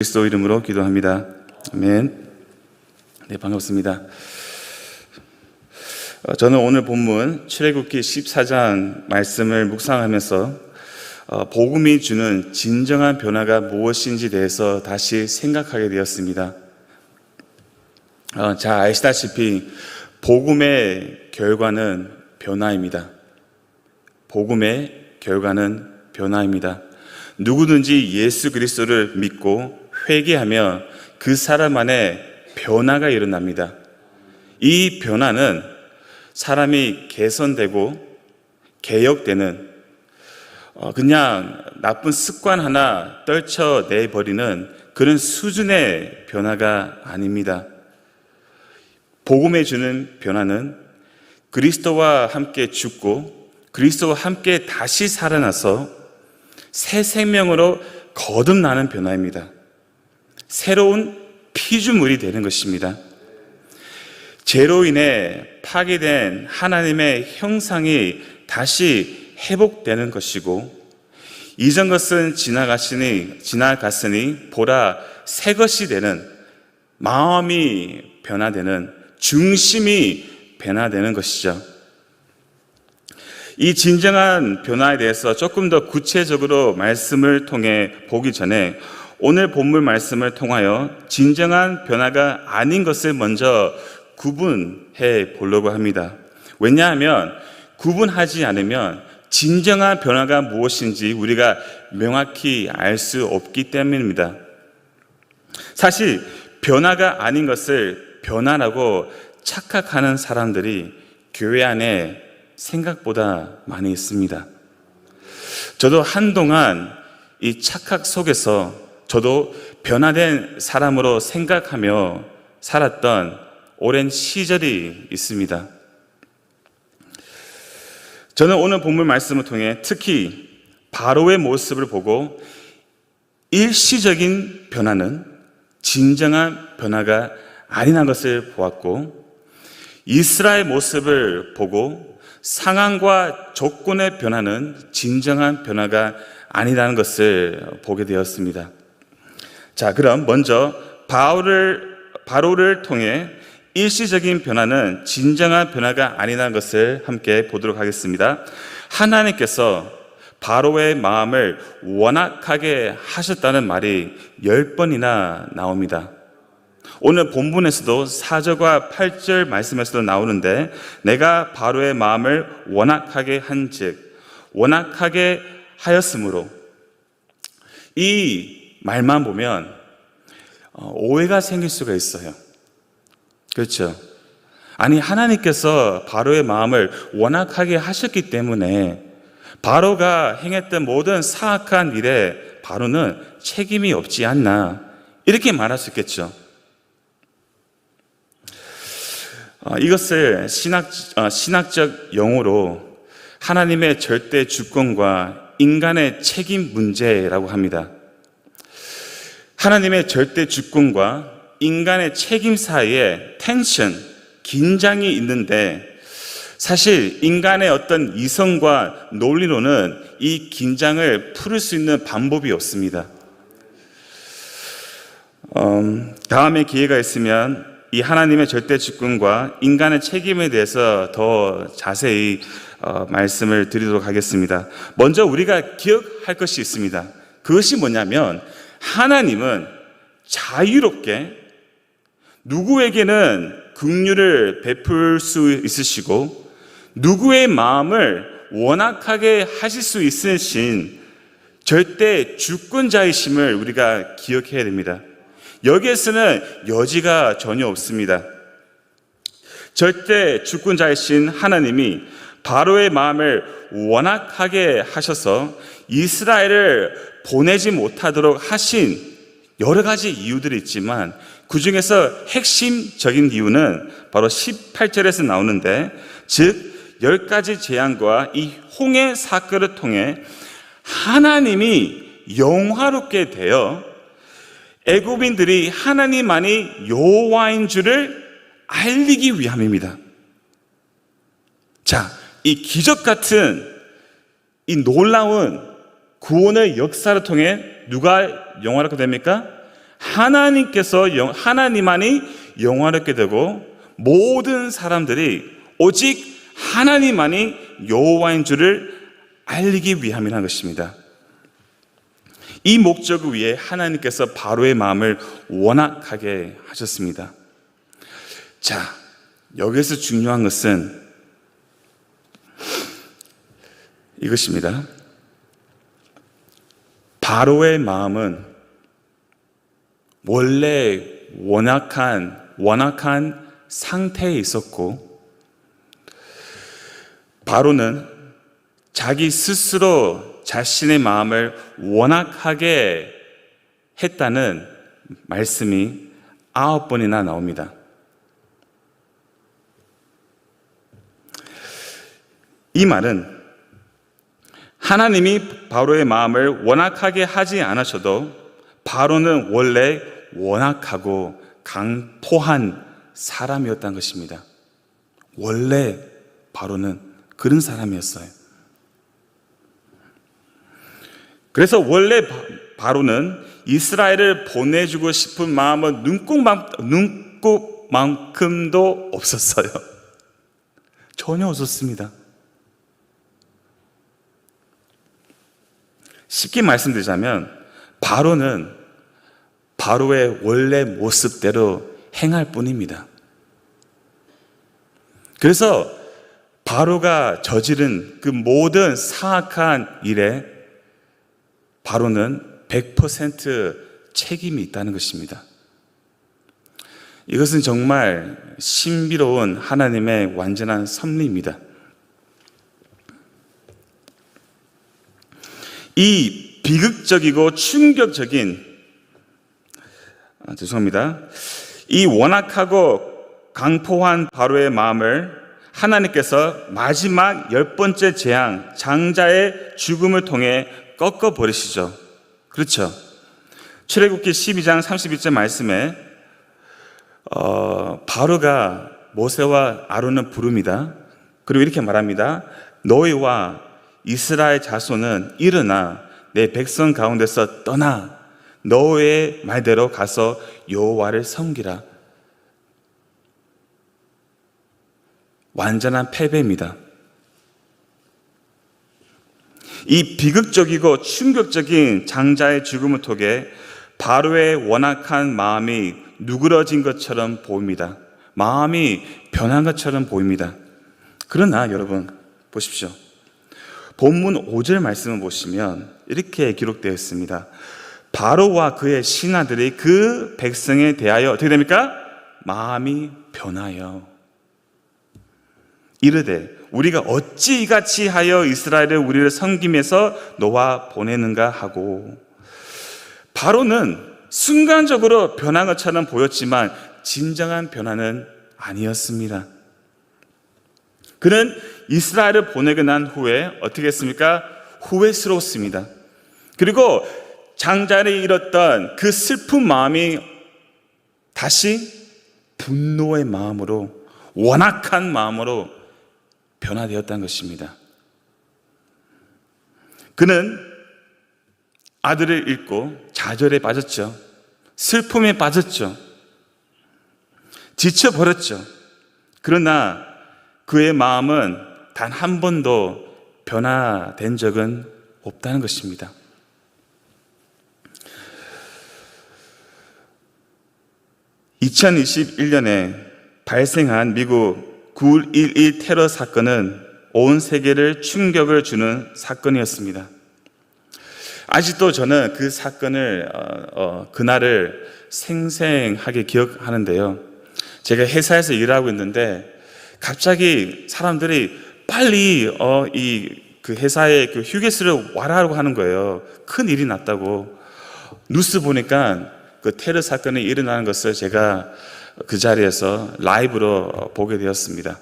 그리스도 이름으로 기도합니다. 아멘. 네, 반갑습니다. 저는 오늘 본문 출애굽기 14장 말씀을 묵상하면서 복음이 주는 진정한 변화가 무엇인지 대해서 다시 생각하게 되었습니다. 잘 아시다시피 복음의 결과는 변화입니다. 복음의 결과는 변화입니다. 누구든지 예수 그리스도를 믿고 회개하며 그 사람 안에 변화가 일어납니다. 이 변화는 사람이 개선되고 개혁되는 그냥 나쁜 습관 하나 떨쳐내버리는 그런 수준의 변화가 아닙니다. 복음에 주는 변화는 그리스도와 함께 죽고 그리스도와 함께 다시 살아나서 새 생명으로 거듭나는 변화입니다. 새로운 피조물이 되는 것입니다. 죄로 인해 파괴된 하나님의 형상이 다시 회복되는 것이고 이전 것은 지나갔으니 보라 새 것이 되는 마음이 변화되는 중심이 변화되는 것이죠. 이 진정한 변화에 대해서 조금 더 구체적으로 말씀을 통해 보기 전에 오늘 본문 말씀을 통하여 진정한 변화가 아닌 것을 먼저 구분해 보려고 합니다. 왜냐하면 구분하지 않으면 진정한 변화가 무엇인지 우리가 명확히 알 수 없기 때문입니다. 사실 변화가 아닌 것을 변화라고 착각하는 사람들이 교회 안에 생각보다 많이 있습니다. 저도 한동안 이 착각 속에서 저도 변화된 사람으로 생각하며 살았던 오랜 시절이 있습니다. 저는 오늘 본문 말씀을 통해 특히 바로의 모습을 보고 일시적인 변화는 진정한 변화가 아니라는 것을 보았고 이스라엘 모습을 보고 상황과 조건의 변화는 진정한 변화가 아니라는 것을 보게 되었습니다. 자, 그럼 먼저 바로를 통해 일시적인 변화는 진정한 변화가 아니라는 것을 함께 보도록 하겠습니다. 하나님께서 바로의 마음을 완악하게 하셨다는 말이 10번이나 나옵니다. 오늘 본문에서도 4절과 8절 말씀에서도 나오는데 내가 바로의 마음을 완악하게 한즉 완악하게 하였으므로 이 말만 보면 오해가 생길 수가 있어요. 그렇죠? 아니 하나님께서 바로의 마음을 완악하게 하셨기 때문에 바로가 행했던 모든 사악한 일에 바로는 책임이 없지 않나 이렇게 말할 수 있겠죠. 이것을 신학적 용어로 하나님의 절대 주권과 인간의 책임 문제라고 합니다. 하나님의 절대 주권과 인간의 책임 사이에 텐션, 긴장이 있는데 사실 인간의 어떤 이성과 논리로는 이 긴장을 풀을 수 있는 방법이 없습니다. 다음에 기회가 있으면 이 하나님의 절대 주권과 인간의 책임에 대해서 더 자세히 말씀을 드리도록 하겠습니다. 먼저 우리가 기억할 것이 있습니다. 그것이 뭐냐면 하나님은 자유롭게 누구에게는 긍휼을 베풀 수 있으시고 누구의 마음을 완악하게 하실 수 있으신 절대 주권자이심을 우리가 기억해야 됩니다. 여기에서는 여지가 전혀 없습니다. 절대 주권자이신 하나님이 바로의 마음을 완악하게 하셔서 이스라엘을 보내지 못하도록 하신 여러 가지 이유들이 있지만 그 중에서 핵심적인 이유는 바로 18절에서 나오는데 즉 10가지 재앙과 이 홍해 사건을 통해 하나님이 영화롭게 되어 애굽인들이 하나님만이 여호와인 줄을 알리기 위함입니다. 자, 이 기적 같은 이 놀라운 구원의 역사를 통해 누가 영화롭게 됩니까? 하나님만이 영화롭게 되고 모든 사람들이 오직 하나님만이 여호와인 줄을 알리기 위함이라는 것입니다. 이 목적을 위해 하나님께서 바로의 마음을 완악하게 하셨습니다. 자, 여기서 중요한 것은 이것입니다. 바로의 마음은 원래 완악한 상태에 있었고, 바로는 자기 스스로 자신의 마음을 완악하게 했다는 말씀이 9번이나 나옵니다. 이 말은 하나님이 바로의 마음을 완악하게 하지 않으셔도 바로는 원래 완악하고 강포한 사람이었다는 것입니다. 원래 바로는 그런 사람이었어요. 그래서 원래 바로는 이스라엘을 보내주고 싶은 마음은 눈꼽만큼도 없었어요. 전혀 없었습니다. 쉽게 말씀드리자면 바로는 바로의 원래 모습대로 행할 뿐입니다. 그래서 바로가 저지른 그 모든 사악한 일에 바로는 100% 책임이 있다는 것입니다. 이것은 정말 신비로운 하나님의 완전한 섭리입니다. 이 비극적이고 충격적인 이 완악하고 강포한 바로의 마음을 하나님께서 마지막 10번째 재앙, 장자의 죽음을 통해 꺾어버리시죠. 그렇죠. 출애굽기 12장 32절 말씀에 바로가 모세와 아론을 부릅니다. 그리고 이렇게 말합니다. 너희와 이스라엘 자손은 일어나 내 백성 가운데서 떠나 너의 말대로 가서 여호와를 섬기라. 완전한 패배입니다. 이 비극적이고 충격적인 장자의 죽음을 통해 바로의 완악한 마음이 누그러진 것처럼 보입니다. 마음이 변한 것처럼 보입니다. 그러나 여러분 보십시오. 본문 5절 말씀을 보시면 이렇게 기록되어 있습니다. 바로와 그의 신하들이 그 백성에 대하여 어떻게 됩니까? 마음이 변하여 이르되 우리가 어찌 이같이 하여 이스라엘을 우리를 섬김에서 놓아 보내는가 하고, 바로는 순간적으로 변한 것처럼 보였지만 진정한 변화는 아니었습니다. 그는 이스라엘을 보내고 난 후에 어떻게 했습니까? 후회스러웠습니다. 그리고 장자를 잃었던 그 슬픈 마음이 다시 분노의 마음으로, 완악한 마음으로 변화되었다는 것입니다. 그는 아들을 잃고 좌절에 빠졌죠. 슬픔에 빠졌죠. 지쳐버렸죠. 그러나 그의 마음은 단 한 번도 변화된 적은 없다는 것입니다. (2021년에) 발생한 미국 9.11 테러 사건은 온 세계를 충격을 주는 사건이었습니다. 아직도 저는 그 사건을 그날을 생생하게 기억하는데요. 제가 회사에서 일하고 있는데 갑자기 사람들이 빨리 그 회사에 그 휴게소를 와라고 하는 거예요. 큰 일이 났다고. 뉴스 보니까 그 테러 사건이 일어나는 것을 제가 그 자리에서 라이브로 보게 되었습니다.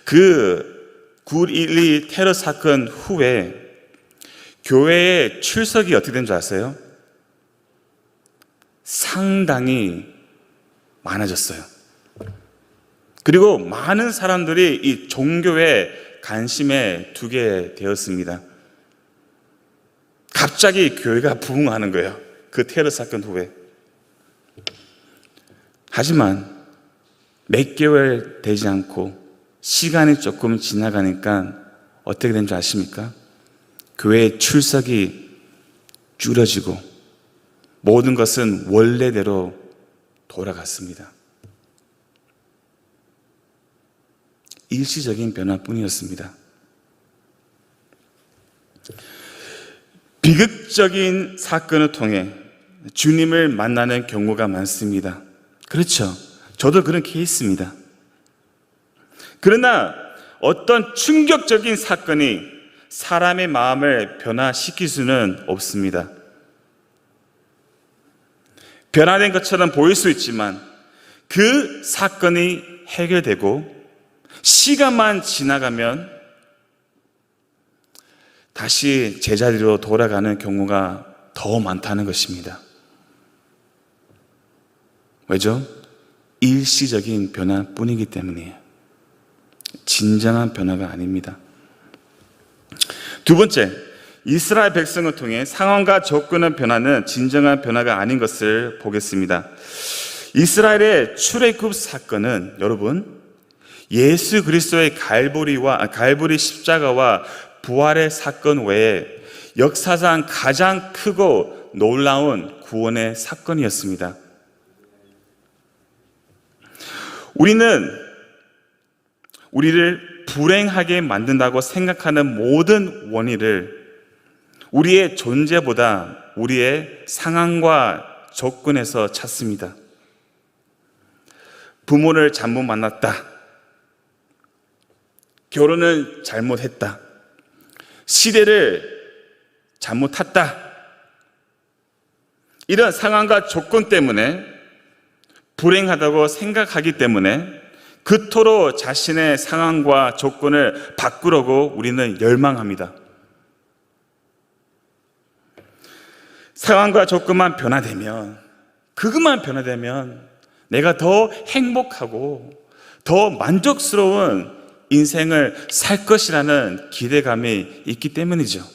그 9.12 테러 사건 후에 교회의 출석이 어떻게 된 줄 아세요? 상당히 많아졌어요. 그리고 많은 사람들이 이 종교에 관심에 두게 되었습니다. 갑자기 교회가 부흥하는 거예요. 그 테러 사건 후에. 하지만 몇 개월 되지 않고 시간이 조금 지나가니까 어떻게 된 줄 아십니까? 교회 출석이 줄어지고 모든 것은 원래대로 돌아갔습니다. 일시적인 변화뿐이었습니다. 비극적인 사건을 통해 주님을 만나는 경우가 많습니다. 그렇죠. 저도 그렇게 했습니다. 그러나 어떤 충격적인 사건이 사람의 마음을 변화시킬 수는 없습니다. 변화된 것처럼 보일 수 있지만 그 사건이 해결되고 시간만 지나가면 다시 제자리로 돌아가는 경우가 더 많다는 것입니다. 왜죠? 일시적인 변화뿐이기 때문이에요. 진정한 변화가 아닙니다. 두 번째, 이스라엘 백성을 통해 상황과 조건의 변화는 진정한 변화가 아닌 것을 보겠습니다. 이스라엘의 출애굽 사건은 여러분 예수 그리스도의 갈보리 십자가와 부활의 사건 외에 역사상 가장 크고 놀라운 구원의 사건이었습니다. 우리를 불행하게 만든다고 생각하는 모든 원인을 우리의 존재보다 우리의 상황과 조건에서 찾습니다. 부모를 잘못 만났다. 결혼을 잘못했다. 시대를 잘못 탔다. 이런 상황과 조건 때문에 불행하다고 생각하기 때문에 그토록 자신의 상황과 조건을 바꾸려고 우리는 열망합니다. 상황과 조건만 변화되면, 그것만 변화되면 내가 더 행복하고 더 만족스러운 인생을 살 것이라는 기대감이 있기 때문이죠.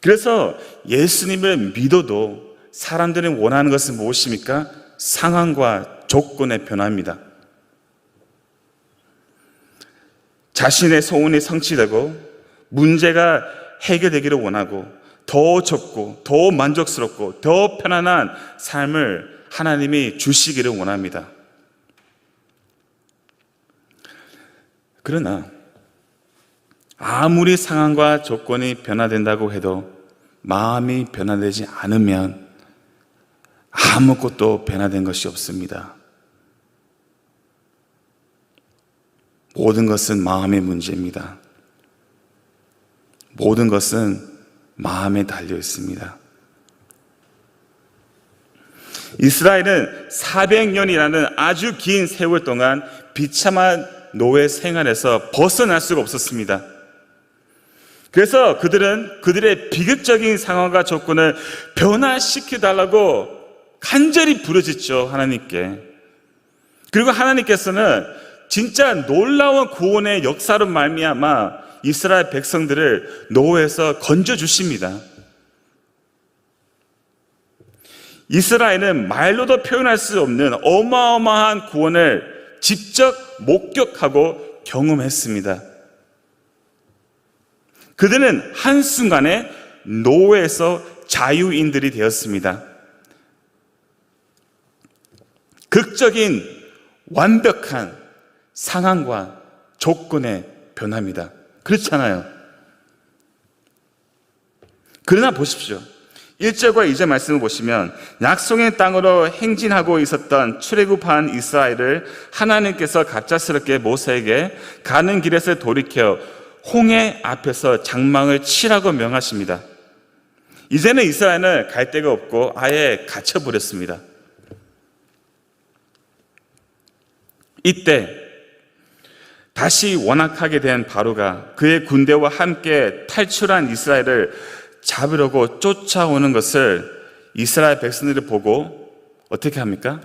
그래서 예수님을 믿어도 사람들이 원하는 것은 무엇입니까? 상황과 조건의 변화입니다. 자신의 소원이 성취되고 문제가 해결되기를 원하고 더 적고 더 만족스럽고 더 편안한 삶을 하나님이 주시기를 원합니다. 그러나 아무리 상황과 조건이 변화된다고 해도 마음이 변화되지 않으면 아무것도 변화된 것이 없습니다. 모든 것은 마음의 문제입니다. 모든 것은 마음에 달려 있습니다. 이스라엘은 400년이라는 아주 긴 세월 동안 비참한 노예 생활에서 벗어날 수가 없었습니다. 그래서 그들은 그들의 비극적인 상황과 조건을 변화시켜달라고 간절히 부르짖죠, 하나님께. 그리고 하나님께서는 진짜 놀라운 구원의 역사로 말미암아 이스라엘 백성들을 노예에서 건져주십니다. 이스라엘은 말로도 표현할 수 없는 어마어마한 구원을 직접 목격하고 경험했습니다. 그들은 한순간에 노예에서 자유인들이 되었습니다. 극적인 완벽한 상황과 조건의 변화입니다. 그렇잖아요. 그러나 보십시오. 1절과 2절 말씀을 보시면 약속의 땅으로 행진하고 있었던 출애굽한 이스라엘을 하나님께서 갑작스럽게 모세에게 가는 길에서 돌이켜 홍해 앞에서 장막을 치라고 명하십니다. 이제는 이스라엘은 갈 데가 없고 아예 갇혀버렸습니다. 이때 다시 완악하게 된 바로가 그의 군대와 함께 탈출한 이스라엘을 잡으려고 쫓아오는 것을 이스라엘 백성들이 보고 어떻게 합니까?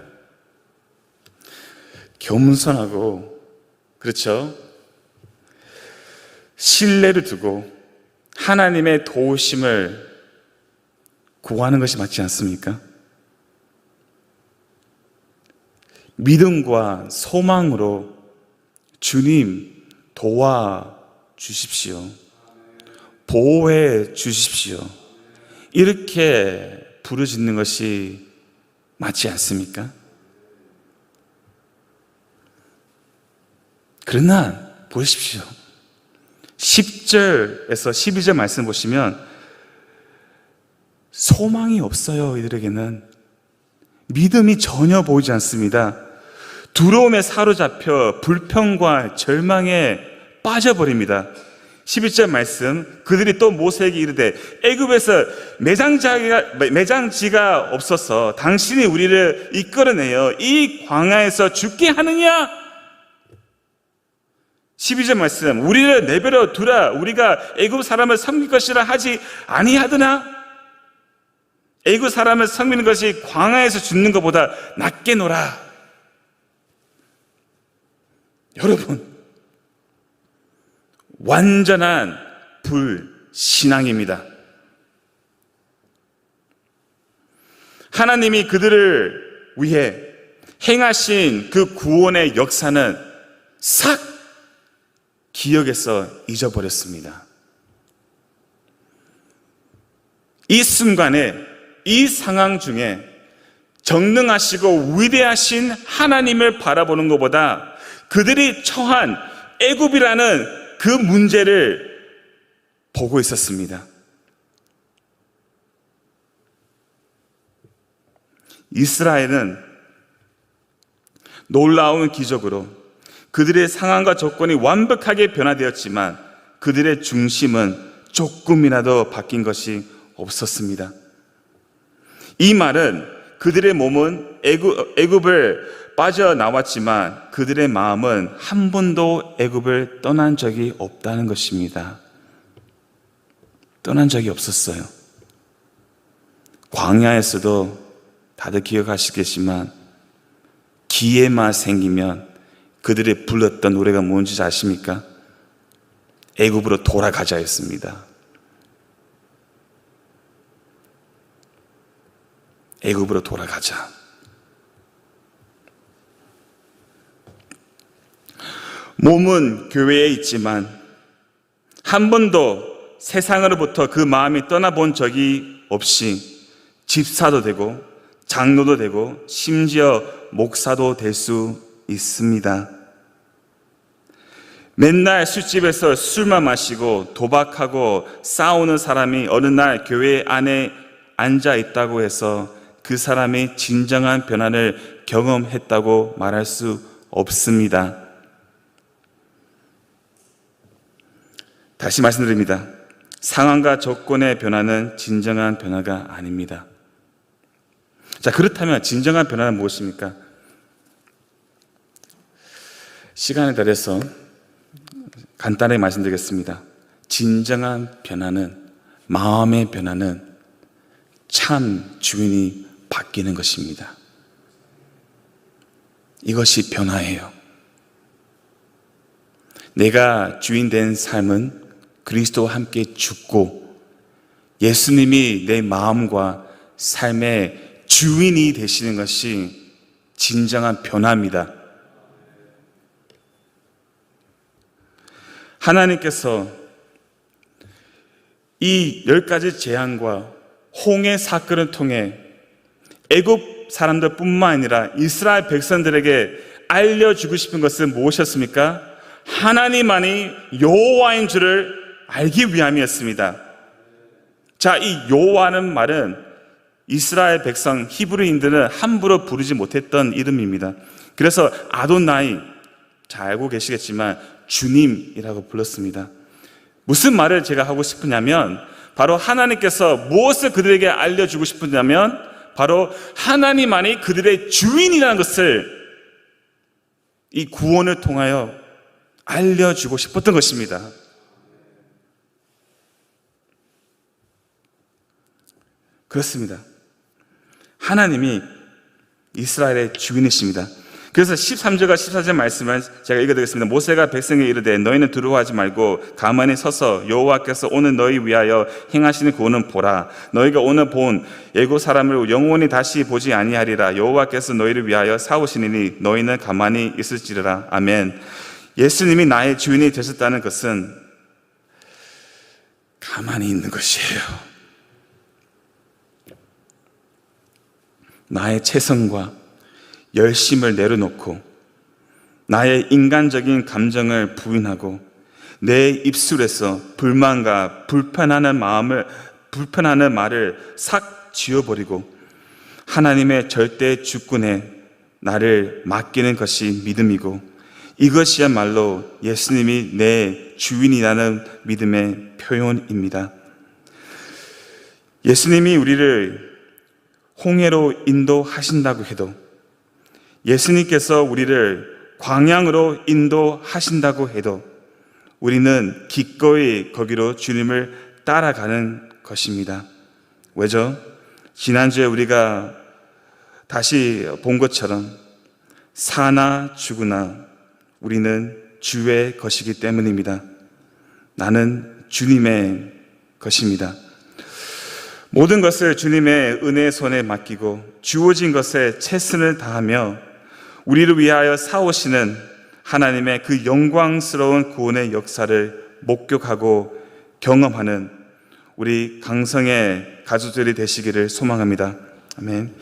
겸손하고, 그렇죠? 신뢰를 두고 하나님의 도우심을 구하는 것이 맞지 않습니까? 믿음과 소망으로 주님 도와주십시오. 보호해 주십시오. 이렇게 부르짖는 것이 맞지 않습니까? 그러나 보십시오. 10절에서 12절 말씀 보시면 소망이 없어요. 이들에게는 믿음이 전혀 보이지 않습니다. 두려움에 사로잡혀 불평과 절망에 빠져버립니다. 11절 말씀, 그들이 또 모세에게 이르되 애굽에서 매장지가 없어서 당신이 우리를 이끌어내어 이 광야에서 죽게 하느냐? 12절 말씀, 우리를 내버려 두라. 우리가 애굽 사람을 섬길 것이라 하지 아니하더나? 애굽 사람을 섬기는 것이 광야에서 죽는 것보다 낫게노라. 여러분, 완전한 불신앙입니다. 하나님이 그들을 위해 행하신 그 구원의 역사는 싹 기억에서 잊어버렸습니다. 이 순간에, 이 상황 중에 전능하시고 위대하신 하나님을 바라보는 것보다 그들이 처한 애굽이라는 그 문제를 보고 있었습니다. 이스라엘은 놀라운 기적으로 그들의 상황과 조건이 완벽하게 변화되었지만 그들의 중심은 조금이라도 바뀐 것이 없었습니다. 이 말은 그들의 몸은 애굽을 빠져나왔지만 그들의 마음은 한 번도 애굽을 떠난 적이 없다는 것입니다. 떠난 적이 없었어요. 광야에서도 다들 기억하시겠지만 기회만 생기면 그들이 불렀던 노래가 뭔지 아십니까? 애굽으로 돌아가자였습니다. 애굽으로 돌아가자. 몸은 교회에 있지만 한 번도 세상으로부터 그 마음이 떠나본 적이 없이 집사도 되고 장로도 되고 심지어 목사도 될 수 있습니다. 맨날 술집에서 술만 마시고 도박하고 싸우는 사람이 어느 날 교회 안에 앉아 있다고 해서 그 사람이 진정한 변화를 경험했다고 말할 수 없습니다. 다시 말씀드립니다. 상황과 조건의 변화는 진정한 변화가 아닙니다. 자, 그렇다면 진정한 변화는 무엇입니까? 시간을 들여서 간단하게 말씀드리겠습니다. 진정한 변화는, 마음의 변화는 참 주인이 바뀌는 것입니다. 이것이 변화예요. 내가 주인 된 삶은 그리스도와 함께 죽고 예수님이 내 마음과 삶의 주인이 되시는 것이 진정한 변화입니다. 하나님께서 이 10가지 재앙과 홍해 사건을 통해 애굽 사람들뿐만 아니라 이스라엘 백성들에게 알려주고 싶은 것은 무엇이었습니까? 하나님만이 여호와인 줄을 알기 위함이었습니다. 자, 이 여호와는 말은 이스라엘 백성 히브리인들은 함부로 부르지 못했던 이름입니다. 그래서 아도나이, 잘 알고 계시겠지만 주님이라고 불렀습니다. 무슨 말을 제가 하고 싶으냐면 바로 하나님께서 무엇을 그들에게 알려주고 싶으냐면 바로 하나님만이 그들의 주인이라는 것을 이 구원을 통하여 알려주고 싶었던 것입니다. 그렇습니다. 하나님이 이스라엘의 주인이십니다. 그래서 13절과 14절 말씀을 제가 읽어드리겠습니다. 모세가 백성에 이르되 너희는 두려워하지 말고 가만히 서서 여호와께서 오늘 너희 위하여 행하시는 구원은 보라. 너희가 오늘 본 애국 사람을 영원히 다시 보지 아니하리라. 여호와께서 너희를 위하여 싸우시니 너희는 가만히 있을지라. 아멘. 예수님이 나의 주인이 되셨다는 것은 가만히 있는 것이에요. 나의 체성과 열심을 내려놓고 나의 인간적인 감정을 부인하고 내 입술에서 불만과 불편하는 말을 싹 지워버리고 하나님의 절대 주권에 나를 맡기는 것이 믿음이고, 이것이야말로 예수님이 내 주인이라는 믿음의 표현입니다. 예수님이 우리를 홍해로 인도하신다고 해도, 예수님께서 우리를 광야로 인도하신다고 해도 우리는 기꺼이 거기로 주님을 따라가는 것입니다. 왜죠? 지난주에 우리가 다시 본 것처럼 사나 죽으나 우리는 주의 것이기 때문입니다. 나는 주님의 것입니다. 모든 것을 주님의 은혜의 손에 맡기고 주어진 것에 최선을 다하며 우리를 위하여 싸우시는 하나님의 그 영광스러운 구원의 역사를 목격하고 경험하는 우리 강성의 가족들이 되시기를 소망합니다. 아멘.